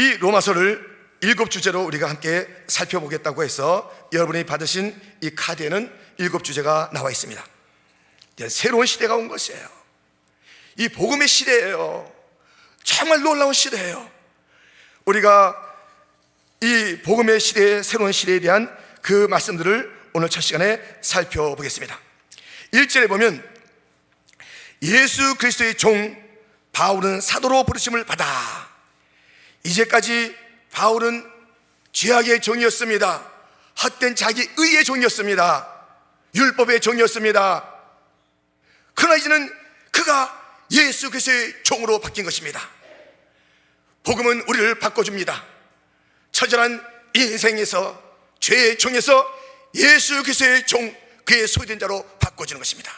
이 로마서를 7주제로 우리가 함께 살펴보겠다고 해서 여러분이 받으신 이 카드에는 7주제가 나와 있습니다. 새로운 시대가 온 것이에요. 이 복음의 시대예요. 정말 놀라운 시대예요. 우리가 이 복음의 시대의 새로운 시대에 대한 그 말씀들을 오늘 첫 시간에 살펴보겠습니다. 1절에 보면 예수 그리스도의 종 바울은 사도로 부르심을 받아. 이제까지 바울은 죄악의 종이었습니다. 헛된 자기 의의 종이었습니다. 율법의 종이었습니다. 그러나 이제는 그가 예수 그리스도의 종으로 바뀐 것입니다. 복음은 우리를 바꿔줍니다. 처절한 인생에서, 죄의 종에서 예수 그리스도의 종, 그의 소유된 자로 바꿔주는 것입니다.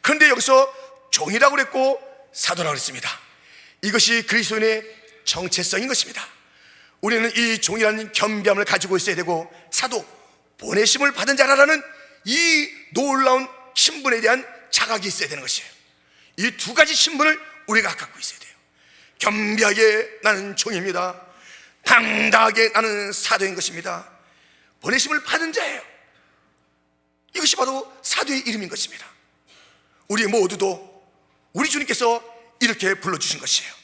그런데 여기서 종이라고 그랬고 사도라고 그랬습니다. 이것이 그리스도인의 정체성인 것입니다. 우리는 이 종이라는 겸비함을 가지고 있어야 되고, 사도, 보내심을 받은 자라는 이 놀라운 신분에 대한 자각이 있어야 되는 것이에요. 이 두 가지 신분을 우리가 갖고 있어야 돼요. 겸비하게 나는 종입니다. 당당하게 나는 사도인 것입니다. 보내심을 받은 자예요. 이것이 바로 사도의 이름인 것입니다. 우리 모두도 우리 주님께서 이렇게 불러주신 것이에요.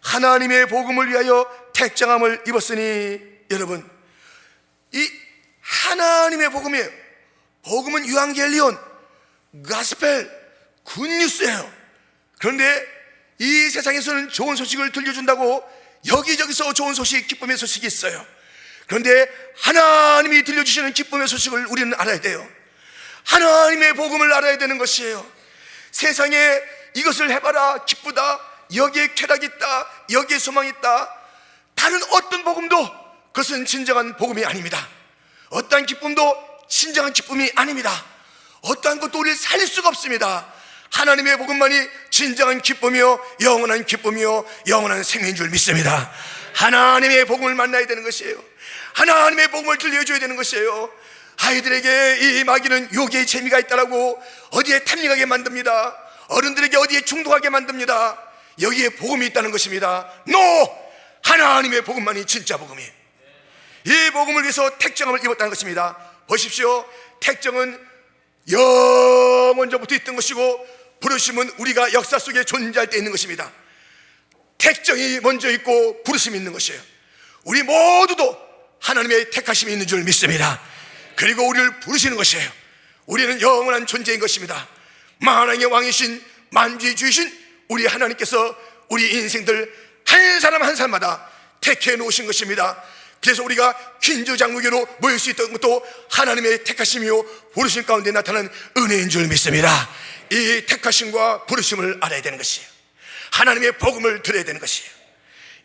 하나님의 복음을 위하여 택정함을 입었으니, 여러분, 이 하나님의 복음이에요. 복음은 유앙겔리온, 가스펠, 굿뉴스예요. 그런데 이 세상에서는 좋은 소식을 들려준다고 여기저기서 좋은 소식, 기쁨의 소식이 있어요. 그런데 하나님이 들려주시는 기쁨의 소식을 우리는 알아야 돼요. 하나님의 복음을 알아야 되는 것이에요. 세상에 이것을 해봐라, 기쁘다, 여기에 쾌락이 있다, 여기에 소망이 있다, 다른 어떤 복음도 그것은 진정한 복음이 아닙니다. 어떠한 기쁨도 진정한 기쁨이 아닙니다. 어떠한 것도 우리를 살릴 수가 없습니다. 하나님의 복음만이 진정한 기쁨이요, 영원한 기쁨이요, 영원한 생명인 줄 믿습니다. 하나님의 복음을 만나야 되는 것이에요. 하나님의 복음을 들려줘야 되는 것이에요. 아이들에게 이 마귀는 요괴의 재미가 있다라고 어디에 탐닉하게 만듭니다. 어른들에게 어디에 중독하게 만듭니다. 여기에 복음이 있다는 것입니다. 하나님의 복음만이 진짜 복음이에요. 이 복음을 위해서 택정함을 입었다는 것입니다. 보십시오. 택정은 영원전부터 있던 것이고, 부르심은 우리가 역사 속에 존재할 때 있는 것입니다. 택정이 먼저 있고 부르심이 있는 것이에요. 우리 모두도 하나님의 택하심이 있는 줄 믿습니다. 그리고 우리를 부르시는 것이에요. 우리는 영원한 존재인 것입니다. 만왕의 왕이신, 만주의 주이신 우리 하나님께서 우리 인생들 한 사람 한 사람마다 택해 놓으신 것입니다. 그래서 우리가 긴주장로교로 모일 수 있던 것도 하나님의 택하심이요, 부르심 가운데 나타난 은혜인 줄 믿습니다. 이 택하심과 부르심을 알아야 되는 것이에요. 하나님의 복음을 들어야 되는 것이에요.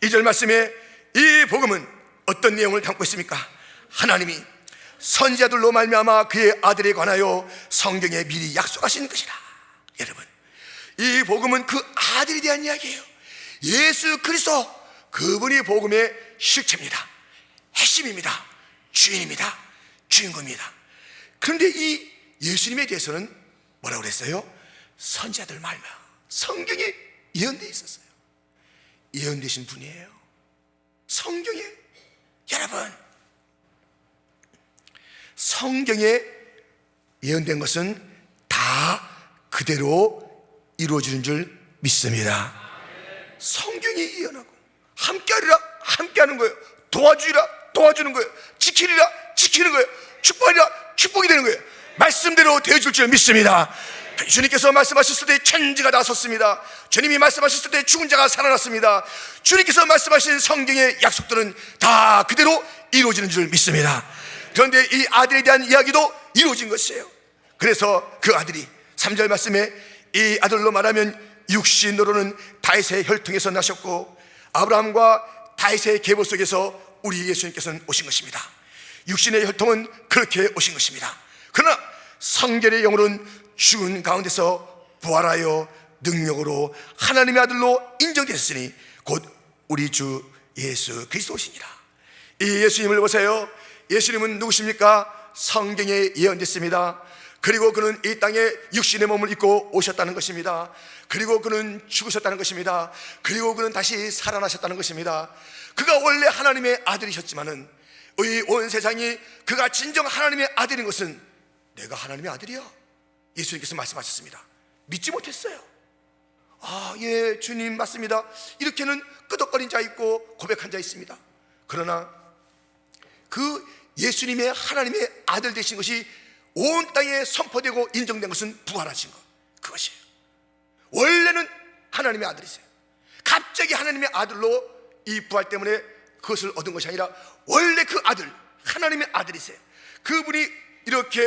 2절 말씀에 이 복음은 어떤 내용을 담고 있습니까? 하나님이 선지자들로 말미암아 그의 아들에 관하여 성경에 미리 약속하신 것이라. 여러분, 이 복음은 그 아들에 대한 이야기예요. 예수 그리스도, 그분이 복음의 실체입니다. 핵심입니다. 주인입니다. 주인공입니다. 그런데 이 예수님에 대해서는 뭐라고 그랬어요? 선지자들 말며 성경에 예언되어 있었어요. 예언되신 분이에요. 성경에, 여러분, 성경에 예언된 것은 다 그대로 이루어지는 줄 믿습니다. 성경이 예언하고 함께하리라, 함께하는 거예요. 도와주리라, 도와주는 거예요. 지키리라, 지키는 거예요. 축복하리라, 축복이 되는 거예요. 말씀대로 되어줄 줄 믿습니다. 주님께서 말씀하셨을 때 천지가 다 섰습니다. 주님이 말씀하셨을 때 죽은 자가 살아났습니다. 주님께서 말씀하신 성경의 약속들은 다 그대로 이루어지는 줄 믿습니다. 그런데 이 아들에 대한 이야기도 이루어진 것이에요. 그래서 그 아들이 3절 말씀에 이 아들로 말하면 육신으로는 다윗의 혈통에서 나셨고 아브라함과 다윗의 계보 속에서 우리 예수님께서는 오신 것입니다. 육신의 혈통은 그렇게 오신 것입니다. 그러나 성결의 영으로는 죽은 가운데서 부활하여 능력으로 하나님의 아들로 인정되셨으니 곧 우리 주 예수 그리스도시니라. 이 예수님을 보세요. 예수님은 누구십니까? 성경에 예언됐습니다. 그리고 그는 이 땅에 육신의 몸을 입고 오셨다는 것입니다. 그리고 그는 죽으셨다는 것입니다. 그리고 그는 다시 살아나셨다는 것입니다. 그가 원래 하나님의 아들이셨지만은 이 온 세상이 그가 진정 하나님의 아들인 것은 내가 하나님의 아들이야, 예수님께서 말씀하셨습니다. 믿지 못했어요. 예, 주님 맞습니다. 이렇게는 끄덕거린 자 있고 고백한 자 있습니다. 그러나 그 예수님의 하나님의 아들 되신 것이 온 땅에 선포되고 인정된 것은 부활하신 것, 그것이에요. 원래는 하나님의 아들이세요. 갑자기 하나님의 아들로 이 부활 때문에 그것을 얻은 것이 아니라 원래 그 아들, 하나님의 아들이세요. 그분이 이렇게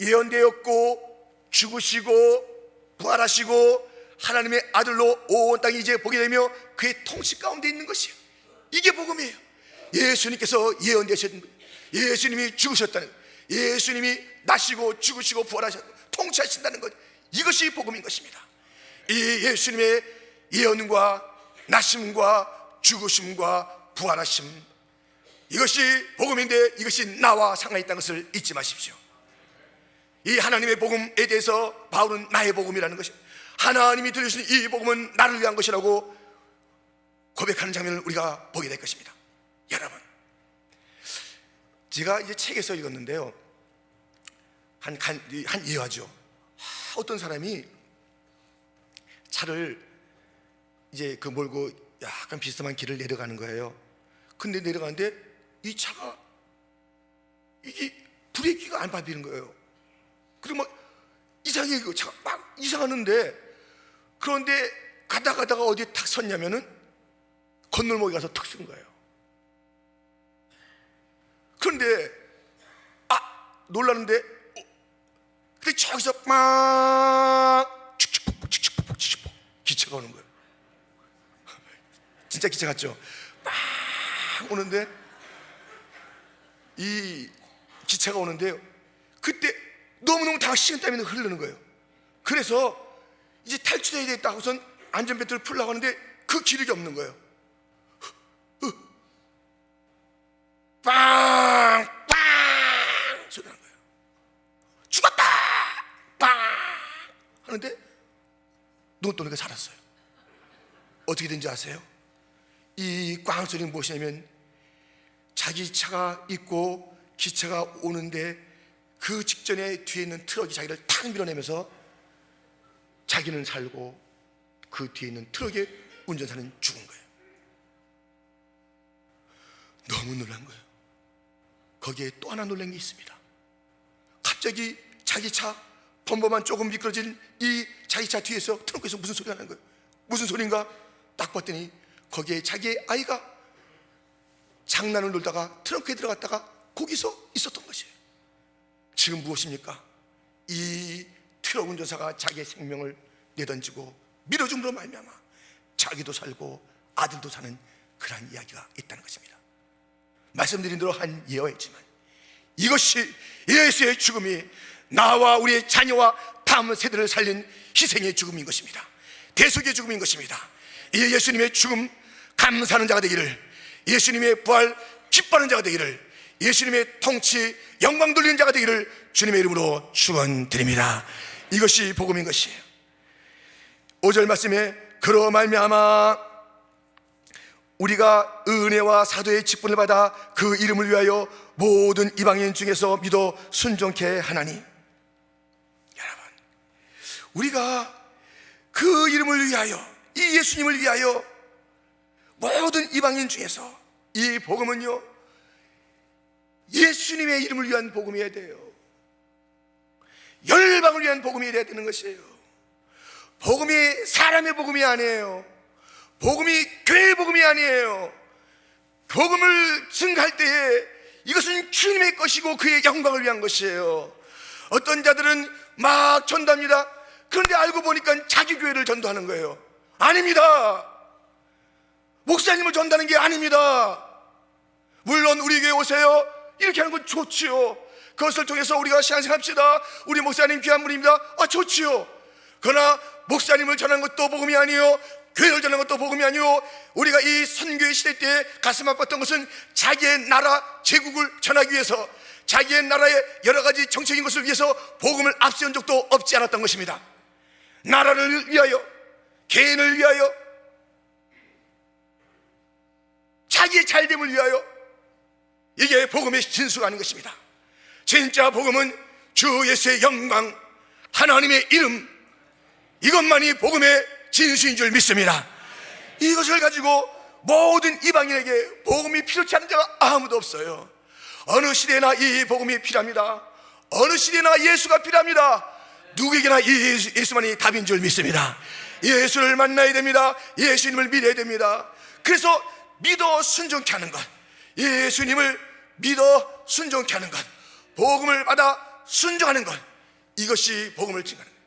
예언되었고 죽으시고 부활하시고 하나님의 아들로 온 땅이 이제 보게 되며 그의 통치 가운데 있는 것이에요. 이게 복음이에요. 예수님께서 예언되셨던 거예요. 예수님이 죽으셨다는 거예요. 예수님이 나시고 죽으시고 부활하셨, 통치하신다는 것, 이것이 복음인 것입니다. 이 예수님의 예언과 나심과 죽으심과 부활하심, 이것이 복음인데 이것이 나와 상관있다는 것을 잊지 마십시오. 이 하나님의 복음에 대해서 바울은 나의 복음이라는 것이, 하나님이 들려주신 이 복음은 나를 위한 것이라고 고백하는 장면을 우리가 보게 될 것입니다. 여러분, 제가 이제 책에서 읽었는데요, 한 예화죠. 어떤 사람이 차를 이제 그 몰고 약간 비스듬한 길을 내려가는 거예요. 근데 내려가는데 이 차가 이게 브레이크가 안 밟히는 거예요. 그리고 막 이상하게 그 차가 막 이상하는데, 그런데 가다가 어디에 탁 섰냐면은 건널목에 가서 탁 쓴 거예요. 그런데 놀라는데 근데 저기서 막 축축폭폭 기차가 오는 거예요. 진짜 기차 같죠? 막 오는데 이 기차가 오는데요, 그때 너무너무 다 식은땀이 흐르는 거예요. 그래서 이제 탈출해야 되겠다 하고선 안전벨트를 풀려고 하는데 그 기력이 없는 거예요. 빵! 빵! 소리 나는 거예요. 죽었다! 빵! 하는데 눈동이가 살았어요. 어떻게 된지 아세요? 이 꽝 소리는 무엇이냐면 자기 차가 있고 기차가 오는데 그 직전에 뒤에 있는 트럭이 자기를 탁 밀어내면서 자기는 살고 그 뒤에 있는 트럭의 운전사는 죽은 거예요. 너무 놀란 거예요. 거기에 또 하나 놀란 게 있습니다. 갑자기 자기 차 범퍼만 조금 미끄러진 이 자기 차 뒤에서 트렁크에서 무슨 소리가 나는 거예요. 무슨 소리인가 딱 봤더니 거기에 자기의 아이가 장난을 놀다가 트렁크에 들어갔다가 거기서 있었던 것이에요. 지금 무엇입니까? 이 트럭 운전사가 자기의 생명을 내던지고 밀어줌으로 말미암아 자기도 살고 아들도 사는 그러한 이야기가 있다는 것입니다. 말씀드린 대로 한 예화였지만 이것이 예수의 죽음이 나와 우리의 자녀와 다음 세대를 살린 희생의 죽음인 것입니다. 대속의 죽음인 것입니다. 이 예수님의 죽음 감사하는 자가 되기를, 예수님의 부활 기뻐하는 자가 되기를, 예수님의 통치 영광 돌리는 자가 되기를 주님의 이름으로 축원드립니다. 이것이 복음인 것이에요. 5절 말씀에 그러 말미암아 우리가 은혜와 사도의 직분을 받아 그 이름을 위하여 모든 이방인 중에서 믿어 순종케 하나니, 여러분, 우리가 그 이름을 위하여, 이 예수님을 위하여 모든 이방인 중에서, 이 복음은요 예수님의 이름을 위한 복음이어야 돼요. 열방을 위한 복음이 되는 것이에요. 복음이 사람의 복음이 아니에요. 복음이 교회의 복음이 아니에요. 복음을 증가할 때에 이것은 주님의 것이고 그의 영광을 위한 것이에요. 어떤 자들은 막 전도합니다. 그런데 알고 보니까 자기 교회를 전도하는 거예요. 아닙니다. 목사님을 전도하는 게 아닙니다. 물론 우리 교회 오세요, 이렇게 하는 건 좋지요. 그것을 통해서 우리가 신앙생활합시다, 우리 목사님 귀한 분입니다, 좋지요. 그러나 목사님을 전하는 것도 복음이 아니요, 교회를 전하는 것도 복음이 아니요, 우리가 이 선교의 시대 때 가슴 아팠던 것은 자기의 나라 제국을 전하기 위해서, 자기의 나라의 여러 가지 정책인 것을 위해서 복음을 앞세운 적도 없지 않았던 것입니다. 나라를 위하여, 개인을 위하여, 자기의 잘됨을 위하여, 이게 복음의 진수가 아닌 것입니다. 진짜 복음은 주 예수의 영광, 하나님의 이름, 이것만이 복음의 진수인 줄 믿습니다. 이것을 가지고 모든 이방인에게 복음이 필요치 않은 자가 아무도 없어요. 어느 시대나 이 복음이 필요합니다. 어느 시대나 예수가 필요합니다. 누구에게나 예수만이 답인 줄 믿습니다. 예수를 만나야 됩니다. 예수님을 믿어야 됩니다. 그래서 믿어 순종케 하는 것, 예수님을 믿어 순종케 하는 것, 복음을 받아 순종하는 것, 이것이 복음을 증거하는 것.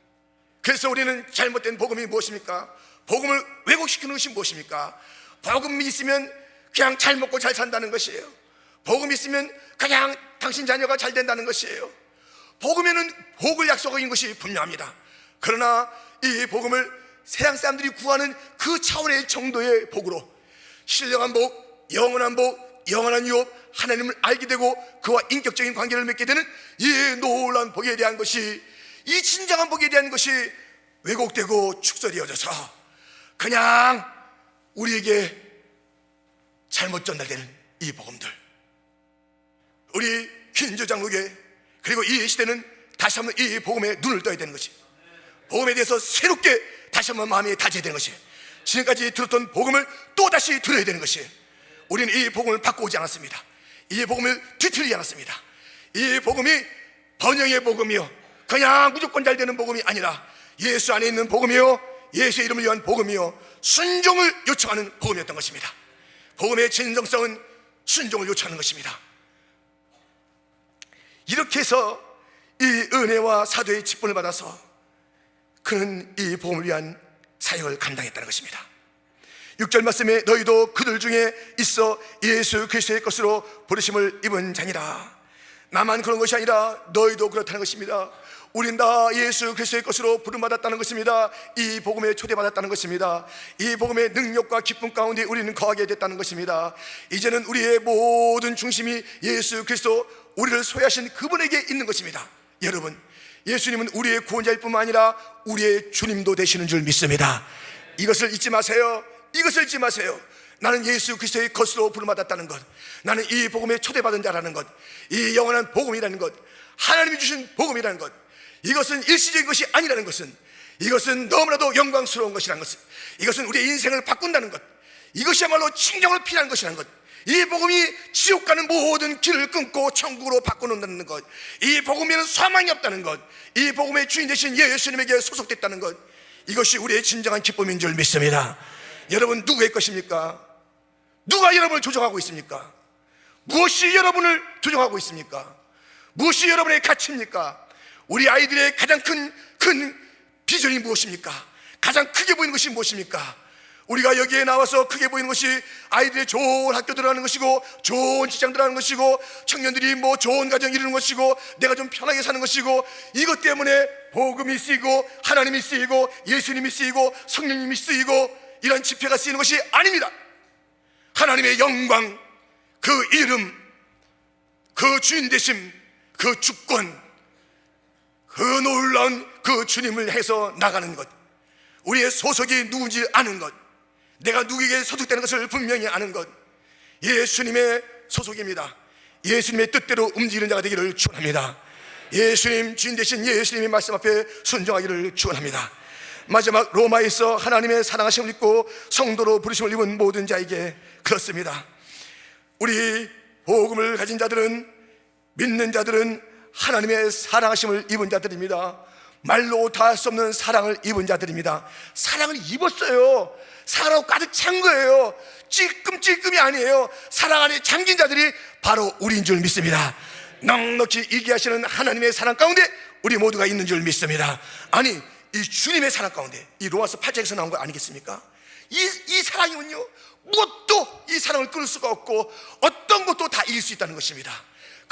그래서 우리는 잘못된 복음이 무엇입니까? 복음을 왜곡시키는 것이 무엇입니까? 복음이 있으면 그냥 잘 먹고 잘 산다는 것이에요. 복음이 있으면 그냥 당신 자녀가 잘 된다는 것이에요. 복음에는 복을 약속한 것이 분명합니다. 그러나 이 복음을 세상 사람들이 구하는 그 차원의 정도의 복으로 신령한 복, 영원한 복, 영원한 유업, 하나님을 알게 되고 그와 인격적인 관계를 맺게 되는 이 놀라운 복에 대한 것이, 이 진정한 복에 대한 것이 왜곡되고 축소되어져서 그냥 우리에게 잘못 전달되는 이 복음들, 우리 흰조장국에, 그리고 이 시대는 다시 한번 이 복음에 눈을 떠야 되는 것이, 복음에 대해서 새롭게 다시 한번 마음이 다져야 되는 것이, 지금까지 들었던 복음을 또다시 들어야 되는 것이, 우리는 이 복음을 바꾸지 않았습니다. 이 복음을 뒤틀리지 않았습니다. 이 복음이 번영의 복음이요, 그냥 무조건 잘 되는 복음이 아니라 예수 안에 있는 복음이요, 예수의 이름을 위한 복음이요, 순종을 요청하는 복음이었던 것입니다. 복음의 진정성은 순종을 요청하는 것입니다. 이렇게 해서 이 은혜와 사도의 직분을 받아서 그는 이 복음을 위한 사역을 감당했다는 것입니다. 6절 말씀에 너희도 그들 중에 있어 예수 그리스도의 것으로 부르심을 입은 자니라. 나만 그런 것이 아니라 너희도 그렇다는 것입니다. 우린 다 예수 그리스도의 것으로 부름받았다는 것입니다. 이 복음에 초대받았다는 것입니다. 이 복음의 능력과 기쁨 가운데 우리는 거하게 됐다는 것입니다. 이제는 우리의 모든 중심이 예수 그리스도, 우리를 소유하신 그분에게 있는 것입니다. 여러분, 예수님은 우리의 구원자일 뿐만 아니라 우리의 주님도 되시는 줄 믿습니다. 이것을 잊지 마세요. 이것을 잊지 마세요. 나는 예수 그리스도의 것으로 부름받았다는 것, 나는 이 복음에 초대받은 자라는 것, 이 영원한 복음이라는 것, 하나님이 주신 복음이라는 것, 이것은 일시적인 것이 아니라는 것은, 이것은 너무나도 영광스러운 것이라는 것은, 이것은 우리의 인생을 바꾼다는 것, 이것이야말로 진정을 피하는 것이라는 것, 이 복음이 지옥 가는 모든 길을 끊고 천국으로 바꿔놓는다는 것, 이 복음에는 소망이 없다는 것, 이 복음의 주인 되신 예수님에게 소속됐다는 것, 이것이 우리의 진정한 기쁨인 줄 믿습니다. 여러분, 누구의 것입니까? 누가 여러분을 조종하고 있습니까? 무엇이 여러분을 조종하고 있습니까? 무엇이 여러분의 가치입니까? 우리 아이들의 가장 큰 비전이 무엇입니까? 가장 크게 보이는 것이 무엇입니까? 우리가 여기에 나와서 크게 보이는 것이 아이들의 좋은 학교 들어가는 것이고, 좋은 직장 들어가는 것이고, 청년들이 뭐 좋은 가정 이루는 것이고, 내가 좀 편하게 사는 것이고, 이것 때문에 복음이 쓰이고 하나님이 쓰이고 예수님이 쓰이고 성령님이 쓰이고 이런 집회가 쓰이는 것이 아닙니다. 하나님의 영광, 그 이름, 그 주인 되심, 그 주권, 그 놀라운 그 주님을 해서 나가는 것, 우리의 소속이 누군지 아는 것, 내가 누구에게 소속되는 것을 분명히 아는 것, 예수님의 소속입니다. 예수님의 뜻대로 움직이는 자가 되기를 축원합니다. 예수님, 주인 되신 예수님의 말씀 앞에 순종하기를 축원합니다. 마지막 로마에서 하나님의 사랑하심을 입고 성도로 부르심을 입은 모든 자에게 그렇습니다. 우리 복음을 가진 자들은, 믿는 자들은 하나님의 사랑하심을 입은 자들입니다. 말로 다 할 수 없는 사랑을 입은 자들입니다. 사랑을 입었어요. 사랑으로 가득 찬 거예요. 찔끔찔끔이 아니에요. 사랑 안에 잠긴 자들이 바로 우리인 줄 믿습니다. 넉넉히 이기하시는 하나님의 사랑 가운데 우리 모두가 있는 줄 믿습니다. 아니, 이 주님의 사랑 가운데, 이 로마서 8장에서 나온 거 아니겠습니까? 이 사랑이면요, 무엇도 이 사랑을 끊을 수가 없고 어떤 것도 다 이길 수 있다는 것입니다.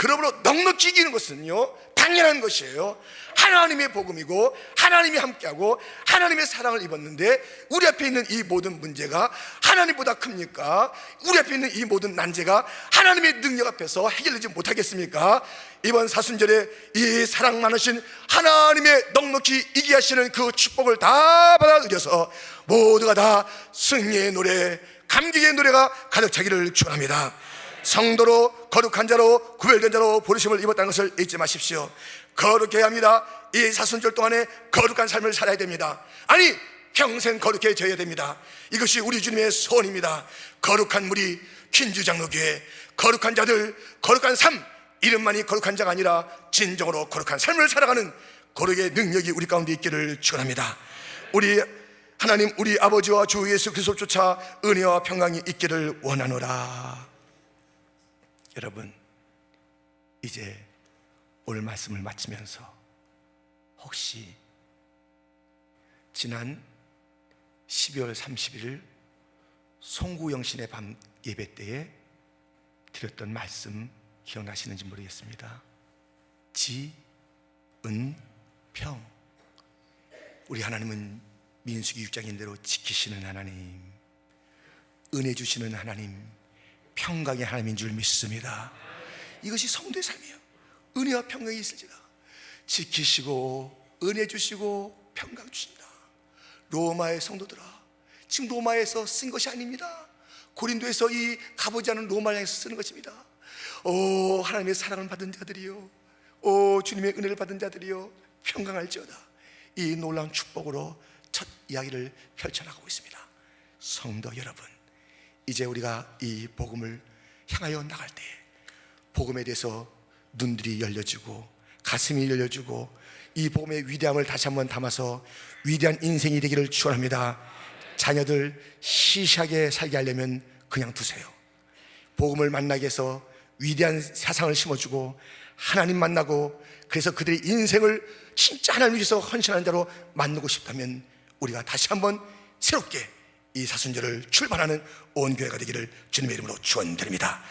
그러므로 넉넉히 이기는 것은요 당연한 것이에요. 하나님의 복음이고 하나님이 함께하고 하나님의 사랑을 입었는데, 우리 앞에 있는 이 모든 문제가 하나님보다 큽니까? 우리 앞에 있는 이 모든 난제가 하나님의 능력 앞에서 해결되지 못하겠습니까? 이번 사순절에 이 사랑 많으신 하나님의 넉넉히 이기게 하시는 그 축복을 다 받아들여서 모두가 다 승리의 노래, 감격의 노래가 가득 차기를 축원합니다. 성도로 거룩한 자로 구별된 자로 부르심을 입었다는 것을 잊지 마십시오. 거룩해야 합니다. 이 사순절 동안에 거룩한 삶을 살아야 됩니다. 아니, 평생 거룩해져야 됩니다. 이것이 우리 주님의 소원입니다. 거룩한 무리, 퀸주장로교회, 거룩한 자들, 거룩한 삶, 이름만이 거룩한 자가 아니라 진정으로 거룩한 삶을 살아가는 거룩의 능력이 우리 가운데 있기를 축원합니다. 우리 하나님, 우리 아버지와 주 예수 그리스도 쫓아 은혜와 평강이 있기를 원하노라. 여러분, 이제 오늘 말씀을 마치면서 혹시 지난 12월 31일 송구영신의 밤 예배 때에 드렸던 말씀 기억나시는지 모르겠습니다. 지은평. 우리 하나님은 민수기 6장인 대로 지키시는 하나님, 은혜 주시는 하나님, 평강의 하나님인 줄 믿습니다. 이것이 성도의 삶이에요. 은혜와 평강이 있을지라. 지키시고 은혜 주시고 평강 주신다. 로마의 성도들아, 지금 로마에서 쓴 것이 아닙니다. 고린도에서 이 가보지 않은 로마를 향해서 쓰는 것입니다. 오, 하나님의 사랑을 받은 자들이요, 오, 주님의 은혜를 받은 자들이요, 평강할지어다. 이 놀라운 축복으로 첫 이야기를 펼쳐나가고 있습니다. 성도 여러분, 이제 우리가 이 복음을 향하여 나갈 때 복음에 대해서 눈들이 열려지고 가슴이 열려지고 이 복음의 위대함을 다시 한번 담아서 위대한 인생이 되기를 축원합니다. 자녀들 시시하게 살게 하려면 그냥 두세요. 복음을 만나게 해서 위대한 사상을 심어주고 하나님 만나고, 그래서 그들의 인생을 진짜 하나님 위해서 헌신하는 자로 만들고 싶다면 우리가 다시 한번 새롭게 이 사순절을 출발하는 온 교회가 되기를 주님의 이름으로 축원드립니다.